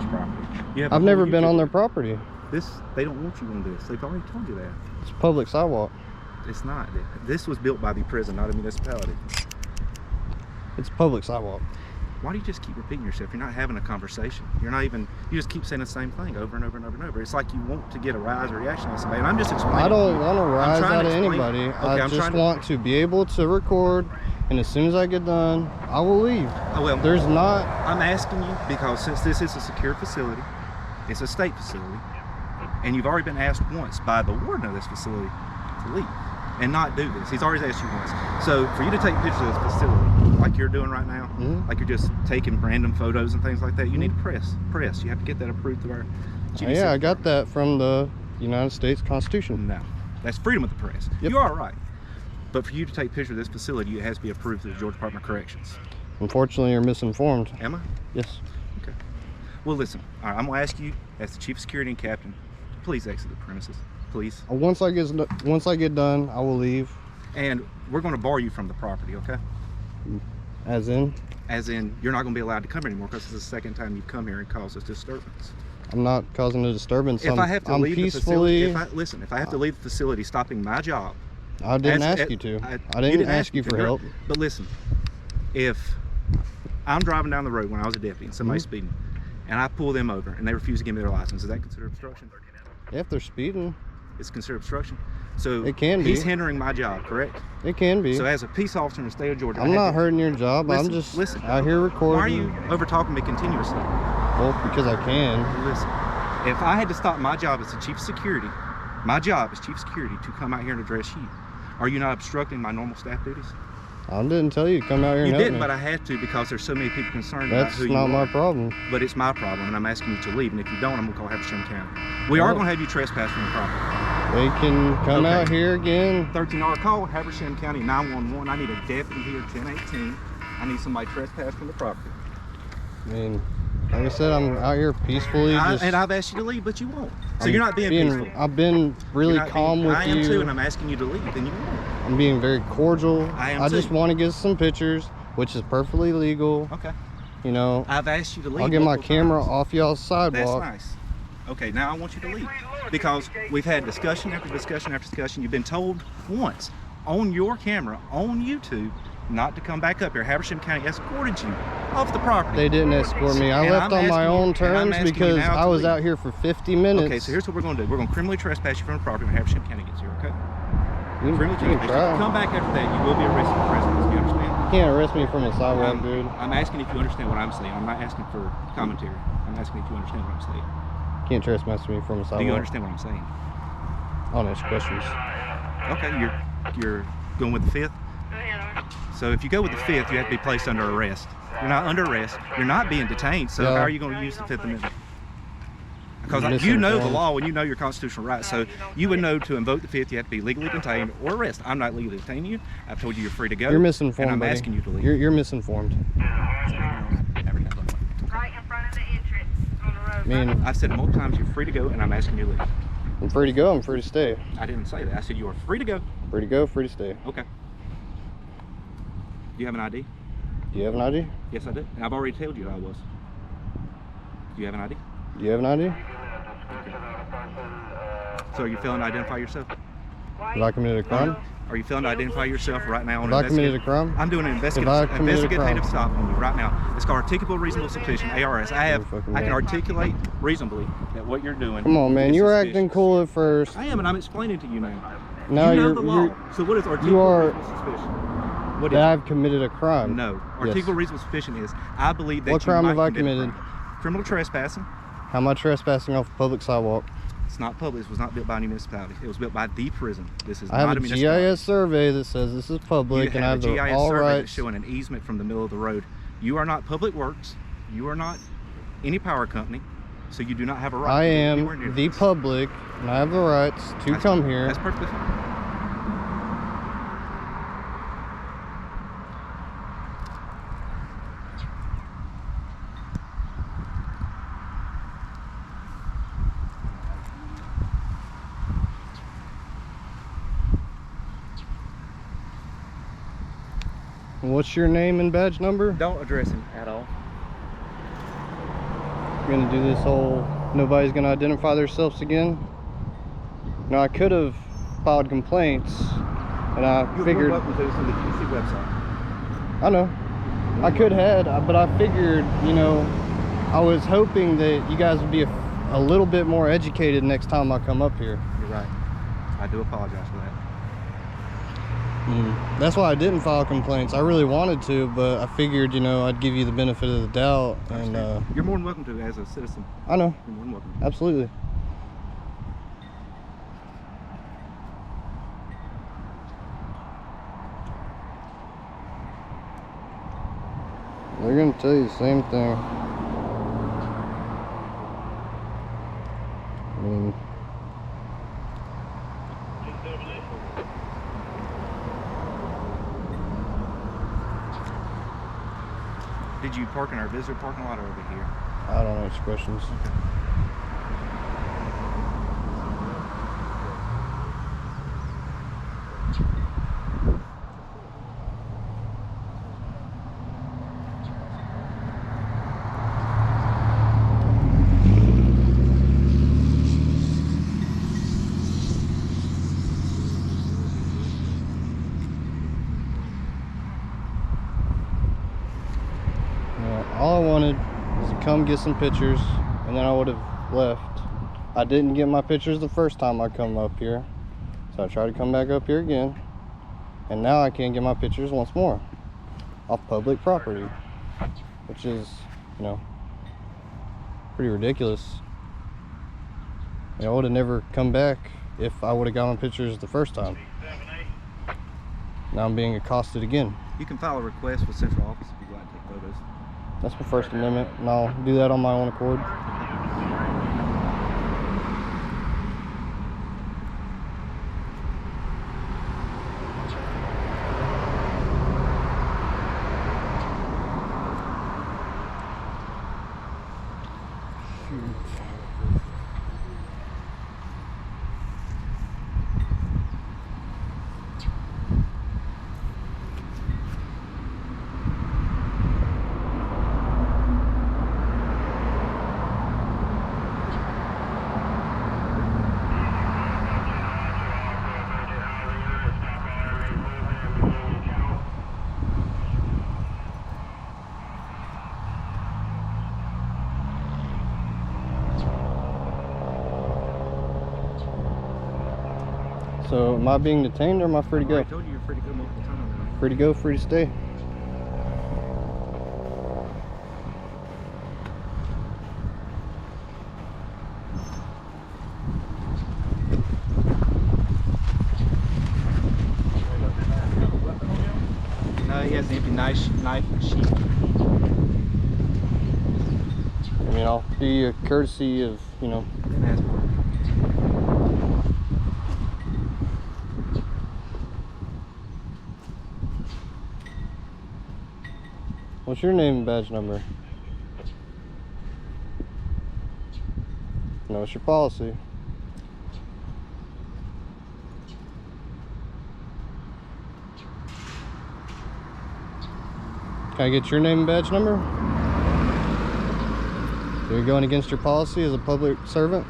this property. I've never been on their property. They don't want you on this. They've already told you that. It's a public sidewalk. It's not. This was built by the prison, not a municipality. It's a public sidewalk. Why do you just keep repeating yourself? You're not having a conversation. You're not even, you just keep saying the same thing over and over and over and over. It's like you want to get a rise or reaction on somebody. And I'm just explaining. I don't want to rise out of anybody. Okay, I just want to be able to record, and as soon as I get done, I will leave. Oh, well, there's not. I'm asking you because since this is a secure facility, it's a state facility, and you've already been asked once by the warden of this facility to leave and not do this. He's already asked you once. So for you to take pictures of this facility, like you're doing right now, like you're just taking random photos and things like that, you need to press. You have to get that approved through our GDC. Yeah, I got that from the United States Constitution. No, that's freedom of the press. Yep. You are right. But for you to take pictures of this facility, it has to be approved through the Georgia Department of Corrections. Unfortunately, you're misinformed. Am I? Yes. Okay. Well, listen. All right, I'm gonna ask you, as the chief of security and captain, to please exit the premises, please. Once I get done, I will leave. And we're going to bar you from the property, okay? As in? As in, you're not going to be allowed to come anymore because this is the second time you've come here and caused us disturbance. I'm not causing a disturbance. If I have to leave peacefully... the facility, if I have to leave the facility, stopping my job. I didn't ask you to. I didn't ask you for help. But listen, if I'm driving down the road when I was a deputy and somebody's speeding, and I pull them over and they refuse to give me their license, is that considered obstruction? If they're speeding, it's considered obstruction. So it can be. He's hindering my job, correct? It can be. So as a peace officer in the state of Georgia, I'm not hurting your job. I'm just out here recording. Why are you over talking me continuously? Well, because I can. Listen, if I had to stop my job as the chief of security, my job as chief of security to come out here and address you, are you not obstructing my normal staff duties? I didn't tell you to come out here and help me. You didn't, but I had to because there's so many people concerned about who you are. That's not my problem. But it's my problem, and I'm asking you to leave. And if you don't, I'm going to call Habersham County. We are going to have you trespass from the property. They can come out here again. 13-hour call, Habersham County 911. I need a deputy here, 1018. I need somebody trespass from the property. I mean, like I said, I'm out here peacefully. And I've asked you to leave, but you won't. So you're not being peaceful. I've been really calm with you. I am too, and I'm asking you to leave, and you won't. I'm being very cordial. I just want to get some pictures, which is perfectly legal. Okay. You know. I've asked you to leave. I'll get my camera off y'all's sidewalk. That's nice. Okay, now I want you to leave because we've had discussion after discussion after discussion. You've been told once on your camera, on YouTube, not to come back up here. Habersham County escorted you off the property. They didn't escort me. I left on my own terms because I was out here for 50 minutes. Okay, so here's what we're going to do. We're going to criminally trespass you from the property when Habersham County gets here, okay? You can try. Come back after that, you will be arrested for trespass. You understand? You can't arrest me from a sidewalk, dude. I'm asking if you understand what I'm saying. I'm not asking for commentary. I'm asking if you understand what I'm saying. You can't trespass me from a sidewalk. Do you understand what I'm saying? I'll ask questions. Okay, you're going with the fifth? So if you go with the fifth, you have to be placed under arrest. You're not under arrest. You're not being detained. So how are you going to use the Fifth Amendment? Because you know the law and you know your constitutional rights. So you would know to invoke the fifth, you have to be legally detained or arrested. I'm not legally detaining you. I've told you you're free to go. You're misinformed, and I'm buddy. asking you to leave. You're misinformed. Right in front of the entrance on the road. I mean, I've said multiple times you're free to go, and I'm asking you to leave. I'm free to go. I'm free to stay. I didn't say that. I said you are free to go. Free to go. Free to stay. Okay. Do you have an ID? Do you have an ID? Yes, I do. And I've already told you I was. Do you have an ID? Do you have an ID? Okay. So are you failing to identify yourself? Have I committed a crime? Are you failing to identify yourself right now? Have I committed a crime? I'm doing an investigative stop on you right now. It's called articulable reasonable suspicion, ARS. I can articulate reasonably that what you're doing. Come on, man. You were acting cool at first. I am, and I'm explaining to you now. No, you know the law. So what is articulable reasonable suspicion? What is I've committed a crime. No. Articulable reasonable suspicion is I believe that what crime have I committed? Criminal trespassing. How am I trespassing off a public sidewalk? It's not public. It was not built by a municipality. It was built by the prison. This is I have not a a municipality. GIS survey that says this is public, and I have all rights. Showing an easement from the middle of the road. You are not Public Works. You are not any power company, so you do not have a right. I am the public, and I have the rights to come here. That's perfectly fine. What's your name and badge number? Don't address him at all. gonna do this whole nobody's gonna identify themselves again. Now I could have filed complaints, and I You're figured. more welcome to through the QC website. I know. I could have, but I figured, you know, I was hoping that you guys would be a little bit more educated next time I come up here. You're right. I do apologize for that. That's why I didn't file complaints. I really wanted to, but I figured, you know, I'd give you the benefit of the doubt. And you're more than welcome to as a citizen. I know. You're more than welcome. Absolutely. They're gonna tell you the same thing. I mean, Did you park in our visitor parking lot or over here? I don't answer questions. All I wanted was to come get some pictures, and then I would have left. I didn't get my pictures the first time I come up here, so I tried to come back up here again, and now I can't get my pictures once more off public property, which is, you know, pretty ridiculous. I would have never come back if I would have got my pictures the first time. Now I'm being accosted again. You can file a request with central office if you'd like to take photos. That's my First Amendment, and I'll do that on my own accord. So, am I being detained or am I free to go? I told you you're free to go multiple times. Free to go, free to stay. No, he has an empty knife sheath. I mean, I'll do you a courtesy of, you know. Didn't ask for it. What's your name and badge number? No, what's your policy? Can I get your name and badge number? You're going against your policy as a public servant?